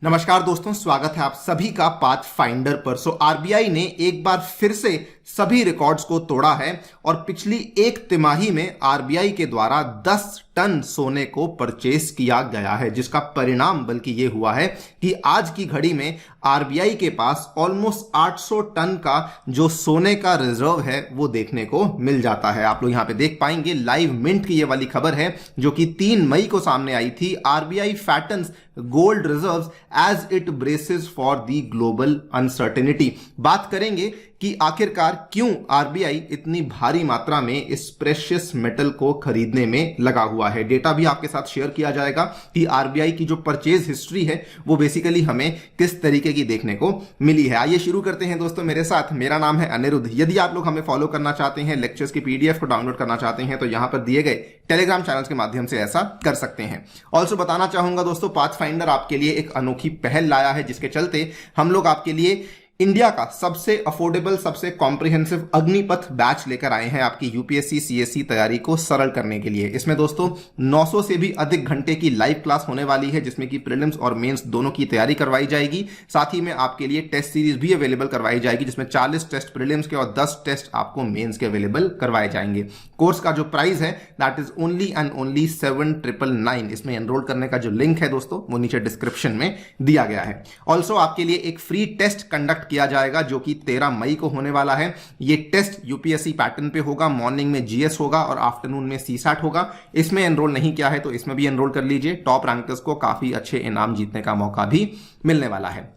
नमस्कार दोस्तों, स्वागत है आप सभी का पाथ फाइंडर पर। आरबीआई ने एक बार फिर से सभी रिकॉर्ड्स को तोड़ा है और पिछली एक तिमाही में आरबीआई के द्वारा 10 टन सोने को परचेस किया गया है, जिसका परिणाम बल्कि ये हुआ है कि आज की घड़ी में आरबीआई के पास ऑलमोस्ट 800 टन का जो सोने का रिजर्व है वो देखने को मिल जाता है। आप लोग यहां पे देख पाएंगे, लाइव मिंट की ये वाली खबर है जो कि 3 मई को सामने आई थी। RBI fattens gold reserves as it braces for the global uncertainty. बात करेंगे कि आखिरकार क्यों आरबीआई इतनी भारी मात्रा में इस प्रेशियस मेटल को खरीदने में लगा हुआ है। डेटा भी आपके साथ शेयर किया जाएगा कि आरबीआई की जो परचेज हिस्ट्री है वो बेसिकली हमें किस तरीके की देखने को मिली है। आइए शुरू करते हैं दोस्तों मेरे साथ। मेरा नाम है अनिरुद्ध। यदि आप लोग हमें फॉलो करना चाहते हैं, लेक्चर्स की पीडीएफ को डाउनलोड करना चाहते हैं, तो यहां पर दिए गए टेलीग्राम चैनल के माध्यम से ऐसा कर सकते हैं। ऑल्सो बताना चाहूंगा दोस्तों, पाथ फाइंडर आपके लिए एक अनोखी पहल लाया है, जिसके चलते हम लोग आपके लिए इंडिया का सबसे अफोर्डेबल, सबसे कॉम्प्रिहेंसिव अग्निपथ बैच लेकर आए हैं आपकी यूपीएससी सीएससी तैयारी को सरल करने के लिए। इसमें दोस्तों 900 से भी अधिक घंटे की लाइव क्लास होने वाली है, जिसमें कि प्रीलिम्स और मेंस दोनों की तैयारी करवाई जाएगी। साथ ही में आपके लिए टेस्ट सीरीज भी अवेलेबल करवाई जाएगी, जिसमें 40 टेस्ट प्रीलिम्स के और 10 टेस्ट आपको मेंस के अवेलेबल करवाए जाएंगे। कोर्स का जो प्राइस है that is only and only 7,999। इसमें एनरोल करने का जो लिंक है दोस्तों वो नीचे डिस्क्रिप्शन में दिया गया है। ऑल्सो आपके लिए एक फ्री टेस्ट कंडक्ट किया जाएगा जो कि 13 मई को होने वाला है। ये टेस्ट यूपीएससी पैटर्न पे होगा। मॉर्निंग में जीएस होगा और आफ्टरनून में सीसैट होगा। इसमें एनरोल नहीं किया है तो इसमें भी एनरोल कर लीजिए। टॉप रैंकर्स को काफी अच्छे इनाम जीतने का मौका भी मिलने वाला है।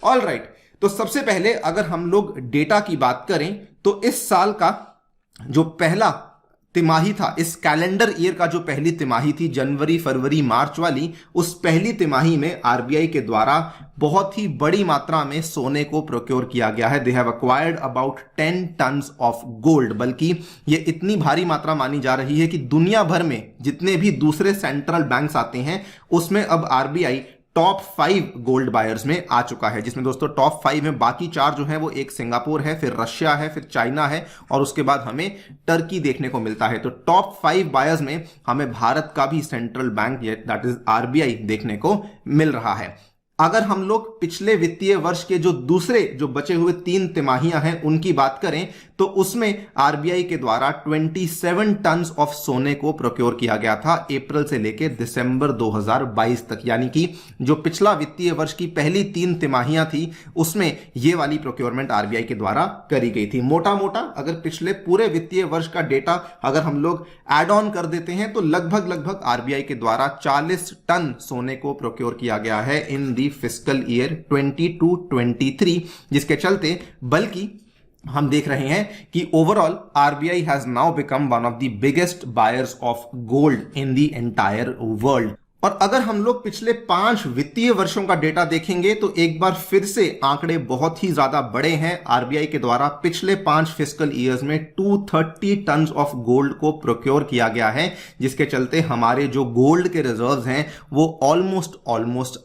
ऑल राइट, तो सबसे पहले अगर हम लोग डेटा की बात करें तो इस साल का जो पहला तिमाही था, इस कैलेंडर ईयर का जो पहली तिमाही थी, जनवरी फरवरी मार्च वाली, उस पहली तिमाही में आरबीआई के द्वारा बहुत ही बड़ी मात्रा में सोने को प्रोक्योर किया गया है। They have acquired about 10 tons of gold. बल्कि ये इतनी भारी मात्रा मानी जा रही है कि दुनिया भर में जितने भी दूसरे सेंट्रल बैंक्स आते हैं उसमें अब आरबीआई टॉप 5 गोल्ड बायर्स में आ चुका है, जिसमें दोस्तों टॉप 5 में बाकी 4 जो है वो एक सिंगापुर है, फिर रशिया है, फिर चाइना है और उसके बाद हमें टर्की देखने को मिलता है। तो टॉप 5 बायर्स में हमें भारत का भी central bank that is RBI देखने को मिल रहा है। अगर हम लोग पिछले वित्तीय वर्ष के जो दूसरे जो बचे हुए 3 तिमाहियां हैं उनकी बात करें तो उसमें आरबीआई के द्वारा 27 टन्स ऑफ सोने को प्रोक्योर किया गया था अप्रैल से लेकर दिसंबर 2022 तक। यानी कि जो पिछला वित्तीय वर्ष की पहली 3 तिमाहियां थी उसमें ये वाली प्रोक्योरमेंट आरबीआई के द्वारा करी गई थी। मोटा मोटा अगर पिछले पूरे वित्तीय वर्ष का डेटा अगर हम लोग एड ऑन कर देते हैं तो लगभग आरबीआई के द्वारा 40 टन सोने को प्रोक्योर किया गया है इन दी फिस्कल ईयर 22-23, जिसके चलते बल्कि हम देख रहे हैं कि overall RBI has now become one of the biggest buyers of gold in the entire world. और अगर हम लोग पिछले 5 वित्तीय वर्षों का डेटा देखेंगे तो एक बार फिर से आंकड़े बहुत ही ज्यादा बड़े हैं। आरबीआई के द्वारा पिछले 5 फिस्कल ईयर्स में 230 टन ऑफ गोल्ड को प्रोक्योर किया गया है, जिसके चलते हमारे जो गोल्ड के रिजर्व्स हैं वो ऑलमोस्ट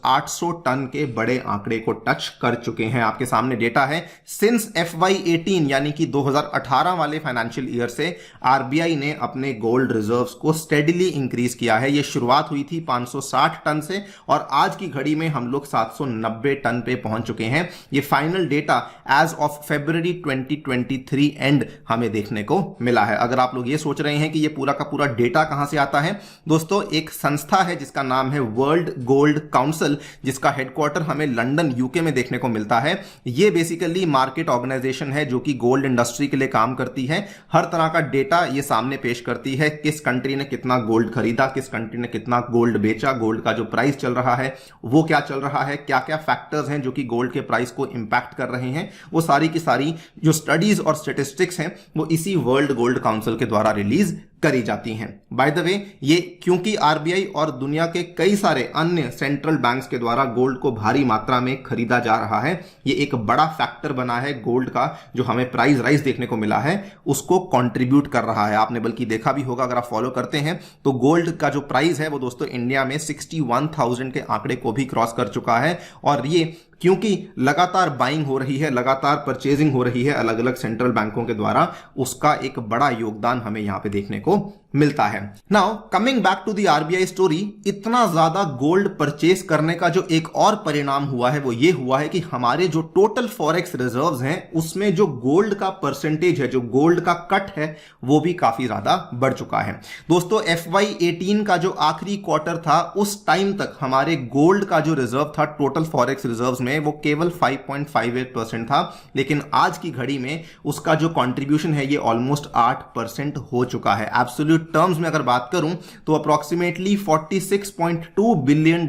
800 टन के बड़े आंकड़े को टच कर चुके हैं। आपके सामने डेटा है। सिंस FY18 यानी कि 2018 वाले फाइनेंशियल ईयर से आरबीआई ने अपने गोल्ड रिजर्व्स को स्टेडीली इंक्रीज किया है। ये शुरुआत हुई थी 560 टन से और आज की घड़ी में हम लोग 790 टन पे पहुंच चुके हैं। ये final data as of February 2023 and हमें देखने को मिला है। अगर आप लोग ये सोच रहे हैं कि ये पूरा का पूरा डेटा कहां से आता है, दोस्तों एक संस्था है जिसका नाम है वर्ल्ड गोल्ड काउंसिल, जिसका हेडक्वार्टर हमें लंदन यूके में देखने को मिलता है। ये बेसिकली मार्केट ऑर्गेनाइजेशन है जो कि गोल्ड इंडस्ट्री के लिए काम करती है। हर तरह का डेटा ये सामने पेश करती है, किस कंट्री ने कितना गोल्ड खरीदा, किस कंट्री ने कितना गोल्ड बेचा, गोल्ड का जो प्राइस चल रहा है वो क्या चल रहा है, क्या क्या फैक्टर्स हैं जो कि गोल्ड के प्राइस को इंपैक्ट कर रहे हैं, वो सारी की सारी जो स्टडीज और स्टेटिस्टिक्स हैं वो इसी वर्ल्ड गोल्ड काउंसिल के द्वारा रिलीज करी जाती हैं। बाय द वे, ये क्योंकि आरबीआई और दुनिया के कई सारे अन्य सेंट्रल बैंक्स के द्वारा गोल्ड को भारी मात्रा में खरीदा जा रहा है, ये एक बड़ा फैक्टर बना है गोल्ड का जो हमें प्राइस राइज देखने को मिला है उसको कंट्रीब्यूट कर रहा है। आपने बल्कि देखा भी होगा अगर आप फॉलो करते हैं तो गोल्ड का जो प्राइस है वो दोस्तों इंडिया में 61,000 के आंकड़े को भी क्रॉस कर चुका है और ये क्योंकि लगातार बाइंग हो रही है, लगातार परचेजिंग हो रही है अलग अलग सेंट्रल बैंकों के द्वारा, उसका एक बड़ा योगदान हमें यहां पे देखने को मिलता है। Now coming back to the RBI story, इतना ज्यादा गोल्ड परचेज करने का जो एक और परिणाम हुआ है वो ये हुआ है कि हमारे जो टोटल फॉरेक्स रिजर्व्स हैं उसमें जो गोल्ड का परसेंटेज है, जो गोल्ड का कट है, वो भी काफी ज्यादा बढ़ चुका है। दोस्तों FY18 का जो आखिरी क्वार्टर था उस टाइम तक हमारे गोल्ड का जो रिजर्व था टोटल फॉरेक्स रिजर्व्स में वो केवल 5.58% था, लेकिन आज की घड़ी में उसका जो कंट्रीब्यूशन है ये ऑलमोस्ट 8% हो चुका है। एब्सोल्यूट टर्म्स में अगर बात करूं तो अप्रोक्सीमेटली $46.2 बिलियन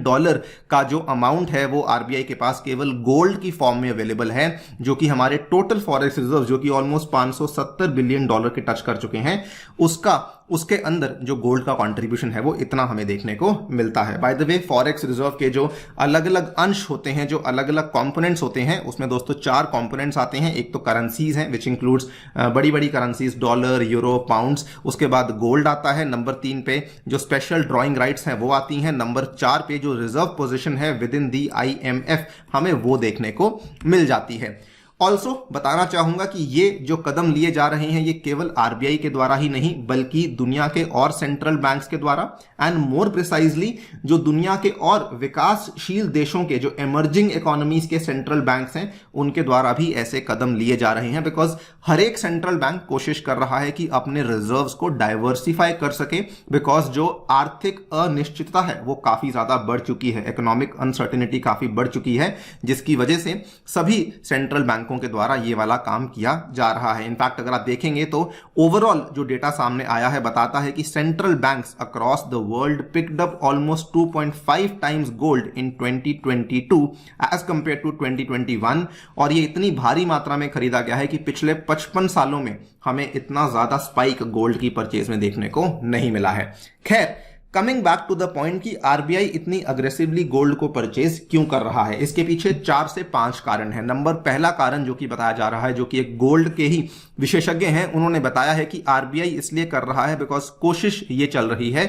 का जो अमाउंट है वो आरबीआई के पास केवल गोल्ड की फॉर्म में अवेलेबल है, जो कि हमारे टोटल फॉरेक्स रिजर्व जो कि ऑलमोस्ट $570 बिलियन के टच कर चुके हैं, उसके अंदर जो गोल्ड का कंट्रीब्यूशन है वो इतना हमें देखने को मिलता है। By the way forex reserve के जो अलग अलग अंश होते हैं, जो अलग अलग कंपोनेंट्स होते हैं, उसमें दोस्तों 4 कंपोनेंट्स आते हैं। एक तो करेंसीज हैं विच इंक्लूड्स बड़ी बड़ी करेंसीज, डॉलर, यूरो, पाउंड्स। उसके बाद गोल्ड आता है। नंबर 3 पे जो स्पेशल ड्रॉइंग राइट्स हैं वो आती हैं। नंबर 4 पे जो रिजर्व पोजिशन है विद इन दी IMF हमें वो देखने को मिल जाती है। ऑल्सो बताना चाहूंगा कि ये जो कदम लिए जा रहे हैं ये केवल आरबीआई के द्वारा ही नहीं बल्कि दुनिया के और सेंट्रल बैंक्स के द्वारा, एंड मोर प्रिसाइजली जो दुनिया के और विकासशील देशों के जो इमर्जिंग इकोनॉमीज के सेंट्रल बैंक्स हैं उनके द्वारा भी ऐसे कदम लिए जा रहे हैं। बिकॉज हर एक सेंट्रल बैंक कोशिश कर रहा है कि अपने रिजर्व्स को डाइवर्सिफाई कर सके, बिकॉज जो आर्थिक अनिश्चितता है वो काफी ज्यादा बढ़ चुकी है, इकोनॉमिक अनसर्टेनिटी काफी बढ़ चुकी है, जिसकी वजह से सभी सेंट्रल बैंक के द्वारा ये वाला काम किया जा रहा है। इनफैक्ट अगर आप देखेंगे तो ओवरऑल जो डेटा सामने आया है बताता है कि central banks across the world picked up almost 2.5 times gold in 2022 as compare to 2021, और ये इतनी भारी मात्रा में खरीदा गया है कि पिछले 55 सालों में हमें इतना ज्यादा स्पाइक गोल्ड की परचेज में देखने को नहीं मिला है। खैर, coming back to the point कि आरबीआई इतनी अग्रेसिवली गोल्ड को परचेज क्यों कर रहा है, इसके पीछे 4 से 5 कारण है। पहला कारण जो कि बताया जा रहा है, जो कि एक गोल्ड के ही विशेषज्ञ हैं, उन्होंने बताया है कि आरबीआई इसलिए कर रहा है बिकॉज कोशिश ये चल रही है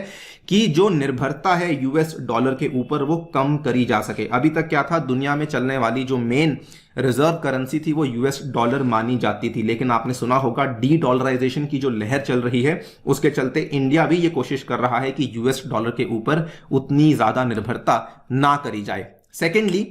कि जो निर्भरता है यूएस डॉलर के ऊपर वो कम करी जा सके। अभी तक क्या था, दुनिया में चलने वाली जो मेन रिजर्व करेंसी थी वो यूएस डॉलर मानी जाती थी, लेकिन आपने सुना होगा डी डॉलराइजेशन की जो लहर चल रही है उसके चलते इंडिया भी ये कोशिश कर रहा है कि यूएस डॉलर के ऊपर उतनी ज्यादा निर्भरता ना करी जाए। सेकेंडली,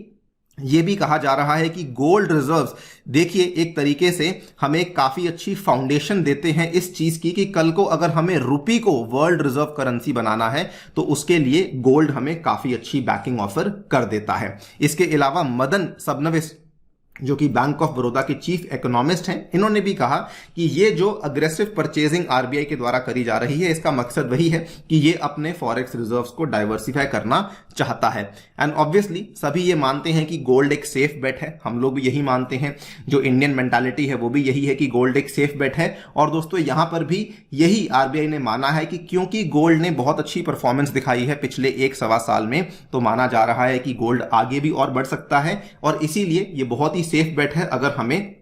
ये भी कहा जा रहा है कि गोल्ड रिजर्व्स देखिए एक तरीके से हमें काफी अच्छी फाउंडेशन देते हैं इस चीज की कि कल को अगर हमें रुपी को वर्ल्ड रिजर्व करेंसी बनाना है तो उसके लिए गोल्ड हमें काफी अच्छी बैकिंग ऑफर कर देता है। इसके अलावा मदन सबनविस जो कि बैंक ऑफ बड़ौदा के चीफ इकोनॉमिस्ट हैं, इन्होंने भी कहा कि ये जो अग्रेसिव परचेजिंग आरबीआई के द्वारा करी जा रही है इसका मकसद वही है कि ये अपने फॉरेक्स रिजर्व्स को डाइवर्सिफाई करना चाहता है। एंड ऑब्वियसली सभी ये मानते हैं कि गोल्ड एक सेफ बेट है, हम लोग भी यही मानते हैं, जो इंडियन मेंटालिटी है वो भी यही है कि गोल्ड एक सेफ बेट है। और दोस्तों यहां पर भी यही आरबीआई ने माना है कि क्योंकि गोल्ड ने बहुत अच्छी परफॉर्मेंस दिखाई है पिछले 1-1.25 साल में, तो माना जा रहा है कि गोल्ड आगे भी और बढ़ सकता है, और इसीलिए ये बहुत ही सेफ बेट है अगर हमें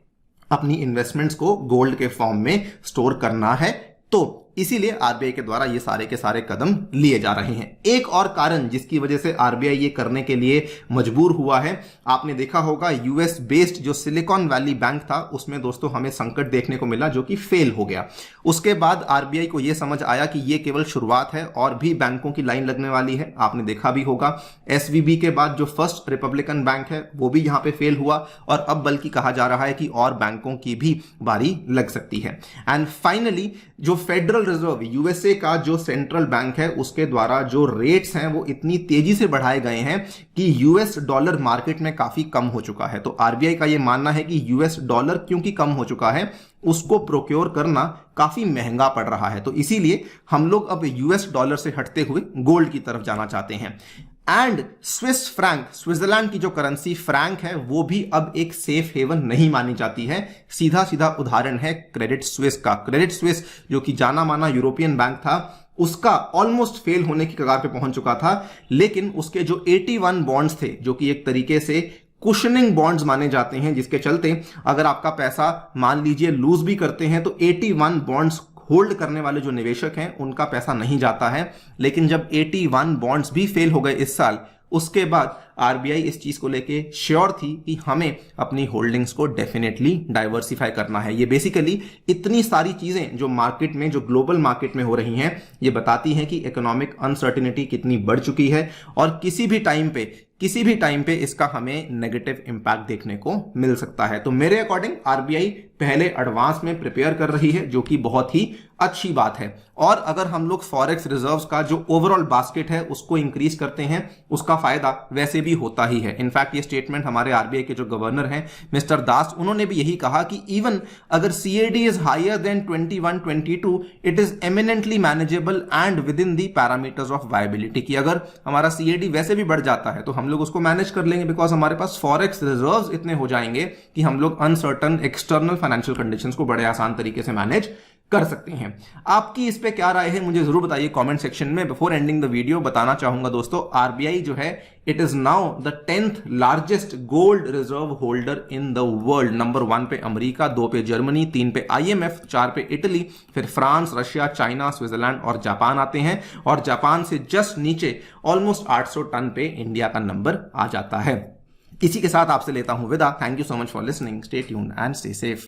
अपनी इन्वेस्टमेंट्स को गोल्ड के फॉर्म में स्टोर करना है तो। इसीलिए आरबीआई के द्वारा ये सारे के सारे कदम लिए जा रहे हैं। एक और कारण जिसकी वजह से आरबीआई ये करने के लिए मजबूर हुआ है, आपने देखा होगा यूएस बेस्ड जो सिलिकॉन वैली बैंक था उसमें दोस्तों हमें संकट देखने को मिला जो कि फेल हो गया। उसके बाद आरबीआई को यह समझ आया कि ये केवल शुरुआत है और भी बैंकों की लाइन लगने वाली है। आपने देखा भी होगा एसवीबी के बाद जो फर्स्ट रिपब्लिकन बैंक है वो भी यहां पे फेल हुआ, और अब बल्कि कहा जा रहा है कि और बैंकों की भी बारी लग सकती है। एंड फाइनली जो फेडरल रिजर्व यूएसए का जो सेंट्रल बैंक है उसके द्वारा जो रेट्स हैं वो इतनी तेजी से बढ़ाए गए हैं कि यूएस डॉलर मार्केट में काफी कम हो चुका है। तो आरबीआई का ये मानना है कि यूएस डॉलर क्योंकि कम हो चुका है उसको प्रोक्योर करना काफी महंगा पड़ रहा है, तो इसीलिए हम लोग अब यूएस डॉलर से हटते हुए गोल्ड की तरफ जाना चाहते हैं। एंड स्विस फ्रैंक, स्विट्जरलैंड की जो करेंसी फ्रैंक है वो भी अब एक सेफ हेवन नहीं मानी जाती है। सीधा सीधा उदाहरण है क्रेडिट स्विस का। क्रेडिट स्विस जो कि जाना माना यूरोपियन बैंक था उसका ऑलमोस्ट फेल होने की कगार पे पहुंच चुका था, लेकिन उसके जो 81 बॉन्ड्स थे जो कि एक तरीके से कुशनिंग बॉन्ड्स माने जाते हैं, जिसके चलते अगर आपका पैसा मान लीजिए लूज भी करते हैं तो 81 बॉन्ड्स होल्ड करने वाले जो निवेशक हैं उनका पैसा नहीं जाता है। लेकिन जब 81 बॉन्ड्स भी फेल हो गए इस साल, उसके बाद आरबीआई इस चीज को लेके श्योर थी कि हमें अपनी होल्डिंग्स को डेफिनेटली डाइवर्सिफाई करना है। ये बेसिकली इतनी सारी चीजें जो मार्केट में, जो ग्लोबल मार्केट में हो रही हैं, ये बताती हैं कि इकोनॉमिक अनसर्टिनिटी कितनी बढ़ चुकी है और किसी भी टाइम पे इसका हमें नेगेटिव इंपैक्ट देखने को मिल सकता है। तो मेरे अकॉर्डिंग आरबीआई पहले एडवांस में प्रिपेयर कर रही है, जो कि बहुत ही अच्छी बात है। और अगर हम लोग फॉरेक्स रिजर्व्स का जो ओवरऑल बास्केट है उसको इंक्रीज करते हैं, उसका फायदा वैसे भी होता ही है। इनफैक्ट ये स्टेटमेंट हमारे आरबीआई के जो गवर्नर हैं मिस्टर दास, उन्होंने भी यही कहा कि इवन अगर CAD is higher than 21-22 it is eminently manageable and within the parameters of viability, कि अगर हमारा सीएडी वैसे भी बढ़ जाता है तो हम लोग उसको मैनेज कर लेंगे, बिकॉज हमारे पास फॉरेक्स रिजर्व्स इतने हो जाएंगे कि हम लोग अनसर्टन एक्सटर्नल फाइनेंशियल कंडीशंस को बड़े आसान तरीके से मैनेज कर सकते हैं। आपकी इस पे क्या राय है मुझे जरूर बताइए कमेंट सेक्शन में। बिफोर एंडिंग द वीडियो बताना चाहूंगा दोस्तों, आरबीआई जो है it is now the 10th largest gold reserve holder in the world. Number 1 पे अमेरिका, 2 पे जर्मनी, 3 पे आईएमएफ, 4 पे इटली, फिर फ्रांस, रशिया, चाइना, स्विट्जरलैंड और जापान आते हैं। और जापान से जस्ट नीचे ऑलमोस्ट 800 टन पे इंडिया का नंबर आ जाता है। इसी के साथ आपसे लेता हूं विदा। Thank you so much for listening. Stay tuned and stay safe.